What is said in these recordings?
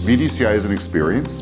VDCI is an experience.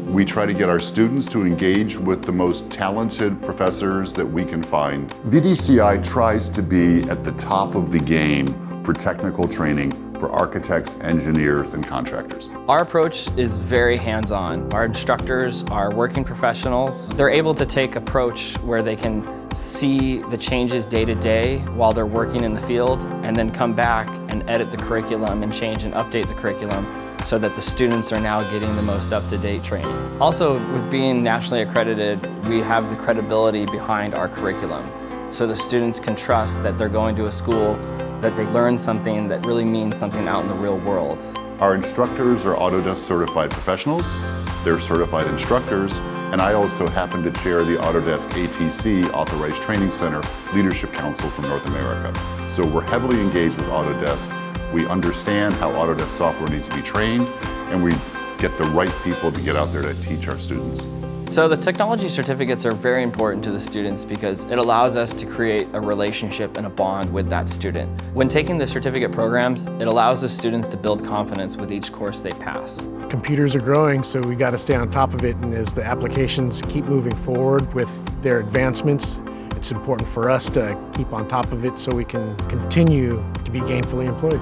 We try to get our students to engage with the most talented professors that we can find. VDCI tries to be at the top of the game for technical training for architects, engineers, and contractors. Our approach is very hands-on. Our instructors are working professionals. They're able to take an approach where they can see the changes day to day while they're working in the field, and then come back and edit the curriculum and change and update the curriculum so that the students are now getting the most up-to-date training. Also, with being nationally accredited, we have the credibility behind our curriculum. So the students can trust that they're going to a school that they learn something that really means something out in the real world. Our instructors are Autodesk certified professionals, they're certified instructors, and I also happen to chair the Autodesk ATC Authorized Training Center Leadership Council for North America. So we're heavily engaged with Autodesk. We understand how Autodesk software needs to be trained, and we get the right people to get out there to teach our students. So the technology certificates are very important to the students because it allows us to create a relationship and a bond with that student. When taking the certificate programs, it allows the students to build confidence with each course they pass. Computers are growing, so we got to stay on top of it, and as the applications keep moving forward with their advancements, it's important for us to keep on top of it so we can continue to be gainfully employed.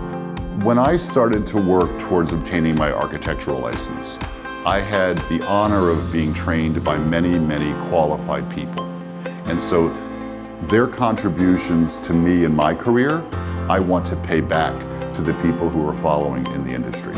When I started to work towards obtaining my architectural license, I had the honor of being trained by many, many qualified people. And so their contributions to me in my career, I want to pay back to the people who are following in the industry.